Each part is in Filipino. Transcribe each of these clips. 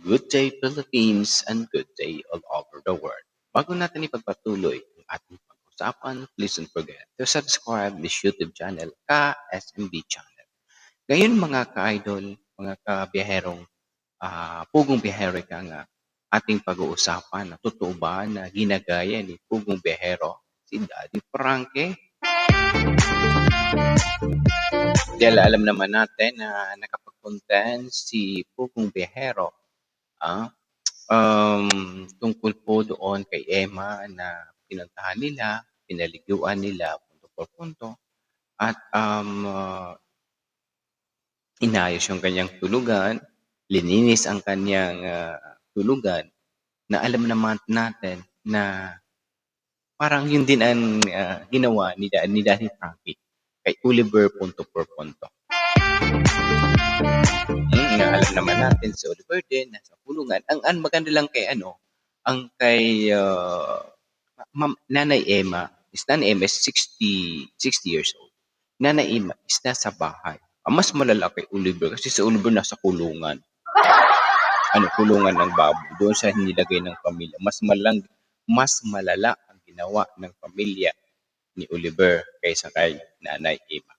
Good day Philippines and good day all over the world. Bago natin ipagpatuloy ang ating pag-usapan, please don't forget to subscribe this YouTube channel, KSMB Channel. Ngayon mga ka-idol, mga ka-biyaherong, Pugong Biyahero ka nga, ating pag-uusapan na totoo ba na ginagaya ni Pugong Biyahero si Daddy Frankie? Dahil alam naman natin na nakapag-content si Pugong Biyahero tungkol po doon kay Emma na pinuntahan nila, pinaliguan nila punto por punto at inayos yung kanyang tulugan, lininis ang kanyang tulugan na alam naman natin na parang yun din ang ginawa ni Daddy Frankie kay Oliver punto por punto. Alam naman natin si Oliver din nasa kulungan. Ang maganda lang kay ang kay Nanay Emma is 60 years old. Nanay Emma is nasa bahay. Ang mas malala kay Oliver kasi si Oliver nasa kulungan. Kulungan ng baboy. Doon siya nilagay ng pamilya. Mas malala ang ginawa ng pamilya ni Oliver kaysa kay Nanay Emma.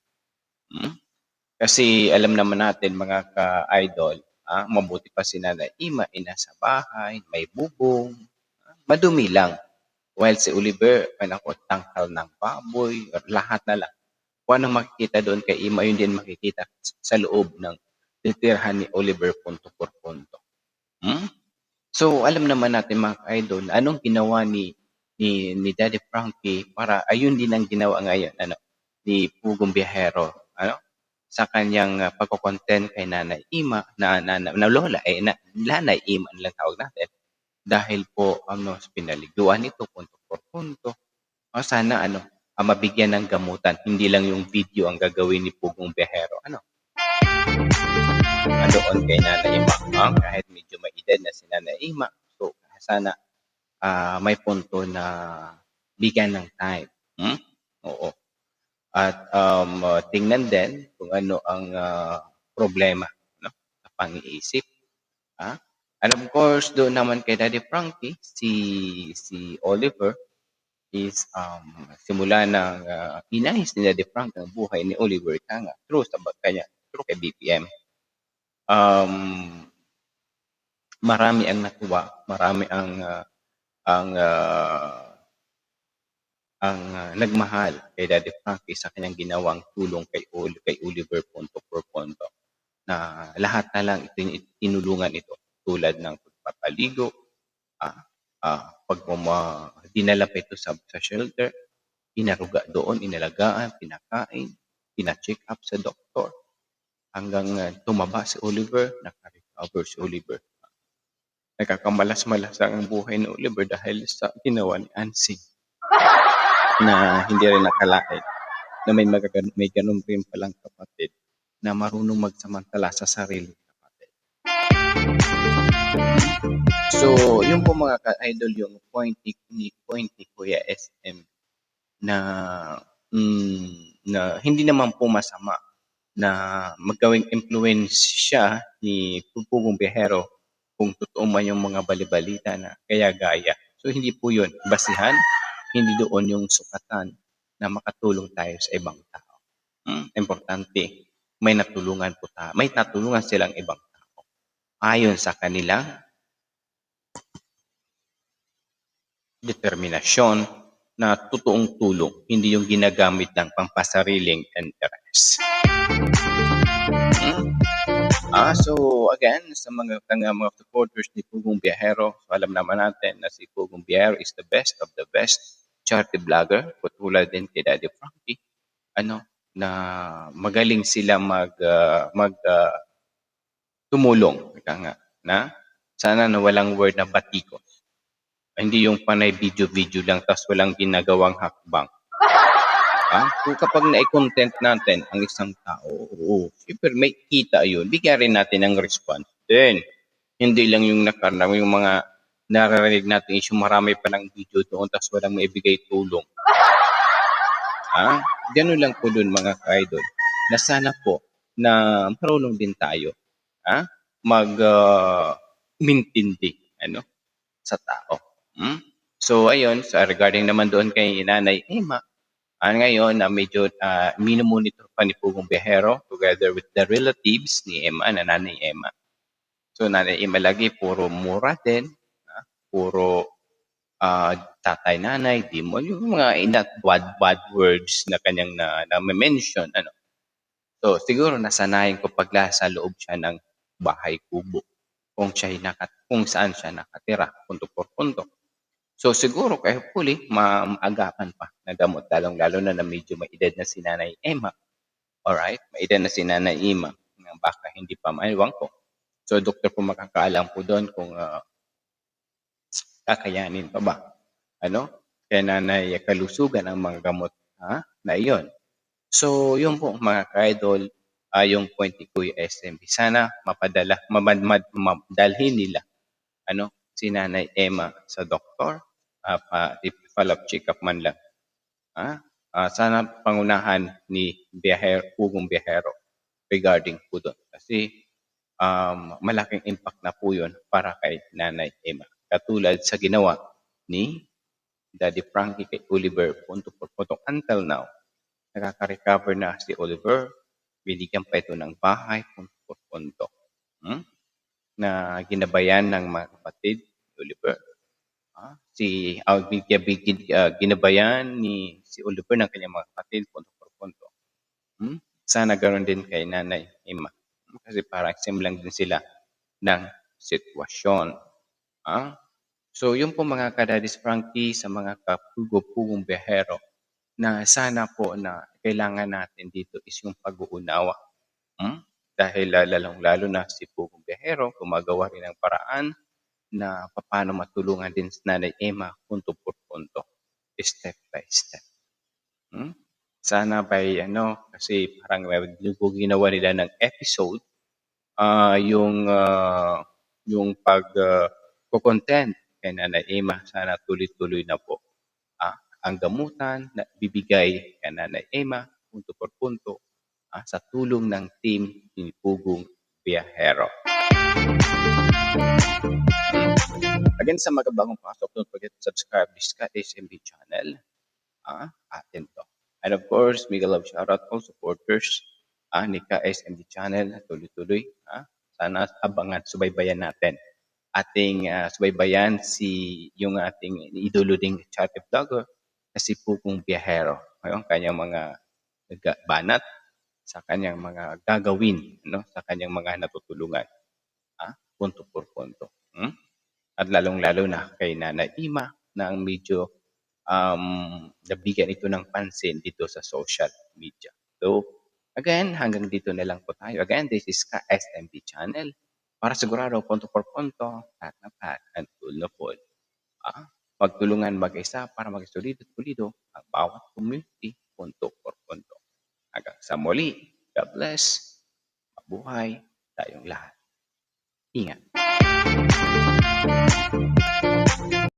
Kasi alam naman natin mga ka-idol, mabuti pa si Nanay Emma ay nasa bahay, may bubong, madumi lang. While si Oliver, tangkal ng baboy, lahat na lang. Kung anong makikita doon kay Emma, yun din makikita sa loob ng titirhan ni Oliver punto por punto. So, alam naman natin mga ka-idol, anong ginawa ni Daddy Frankie para ayun din ang ginawa ngayon ni Pugong Biyahero sa kanyang pagko-content kay Nanay Emma na lola Nanay Emma lang tawag natin dahil po pinaliguan ito punto por punto. Sana mabigyan ng gamutan, hindi lang yung video ang gagawin ni Pugong Biyahero doon kay Nanay Emma kahit medyo may edad na si Nanay Emma. So sana may punto na bigyan ng time. Oo. At tingnan din kung ano ang problema sa pang-iisip. And of course, doon naman kay Daddy Frankie, si Oliver is simula ng inayos ni Daddy Frankie ang buhay ni Oliver through kay BPM. Marami ang natuwa, marami ang nagmahal kay Daddy Frankie sa kanyang ginawang tulong kay Oliver punto por punto na lahat na lang tinulungan ito tulad ng pagpapaligo, dinala pa ito sa shelter, inaruga doon, inalagaan, pinakain, pina-check up sa doktor hanggang tumaba si Oliver, naka-recover si Oliver. Nagkakamalas-malas ang buhay ni Oliver dahil sa ginawa ni Ansing na hindi rin nakalain na may ganun rin palang kapatid na marunong magsamantala sa sarili kapatid. So, yun po mga ka-idol yung point ni Kuya SM na hindi naman po masama na magawing influence siya ni Pugong Biyahero kung totoo man yung mga balibalita na kaya gaya. So, hindi po yun basihan. Hindi doon yung sukatan na makatulong tayo sa ibang tao. Importante, may natulungan silang ibang tao. Ayon sa kanilang determinasyon na totoong tulong, hindi yung ginagamit ng pampasariling interest. So again, sa mga supporters ni Pugong Biyahero, so alam naman natin na si Pugong Biyahero is the best of the best charity vlogger, katulad din kay Daddy Frankie, na magaling sila tumulong, na sana na walang word na batikos. Hindi yung panay video lang tapos walang ginagawang hakbang. Kung kapag na-content natin ang isang tao, siyempre may kita yun, bigyan rin natin ng response din. Hindi lang yung yung mga naririnig natin is yung marami pa ng video doon tapos walang maibigay tulong. Ganun lang po doon mga ka-idol. Na sana po na marunong din tayo mintindi sa tao. Hmm? So ayun, regarding naman doon kay Nanay Emma, ngayon na medyo minomonitor pa ni Pugong Biyahero together with the relatives ni Emma, na Nanay Emma. So Nanay Emma lagi puro mura din, puro tatay nanay, demon, yung mga bad words na kanyang na mention So siguro nasanayan ko pagla sa loob siya ng bahay kubo kung saan siya nakatira, punto por punto. So siguro kaya hopefully maagapan pa na gamot, lalong-lalo na medyo may edad na si Nanay Emma. Alright? May edad na si Nanay Emma. Baka hindi pa maiwan ko. So doktor po makakaalam po doon kung kakayanin pa ba. Kaya nanay kalusugan ang mga gamot na iyon. So yun po mga ka-idol, yung point ni Kuya SMB. Sana madalhin nila si Nanay Emma sa doktor, follow-up check-up man lang. Sana pangunahan ni Pugong Biyahero regarding po doon. Kasi malaking impact na po yun para kay Nanay Emma. Katulad sa ginawa ni Daddy Frankie kay Oliver punto por punto. Until now, nakaka-recover na si Oliver. Binigyan pa ito ng bahay punto por punto. Na ginabayan ng mga kapatid ni Oliver. Ginabayan ni si Oliver ng kanyang mga kapatid punto por punto. Sana ganoon din kay Nanay Emma. Kasi parang same lang din sila ng sitwasyon. So yun po mga kadadis Frankie sa mga kapugong biyahero na sana po na kailangan natin dito is yung pag-uunawa. Dahil lalong-lalo na si Pugong Biyahero gumagawa rin ng paraan na paano matulungan din si Nanay Emma punto por punto, step by step. Sana by kasi parang ginawa nila ng episode yung content kay Nanay Emma. Sana tuloy-tuloy na po ang gamutan na bibigay kay Nanay Emma punto por punto sa tulong ng team ni Pugong Biyahero. Again, sa mga bagong pasok, don't forget to subscribe this SMB channel. Atin to. And of course, mega love shoutout all supporters ni SMB channel. Tuloy-tuloy. Sana abangan, subaybayan natin. Ating subaybayan yung ating idolo ding charity vlogger na si Pugong Biyahero. Ngayon, kanyang mga banat sa kanyang mga gagawin, sa kanyang mga natutulungan. Punto por punto. At lalong-lalo na kay Nanay Emma na medyo nabigyan ito ng pansin dito sa social media. So, again, hanggang dito na lang po tayo. Again, this is SMB channel. Para sigurado, punto por punto, pat na pat, and full na full. Magtulungan mag-isa para mag-solido at pulido ang bawat community, punto por punto. Hanggang sa muli, God bless, mabuhay tayong lahat. Ingat.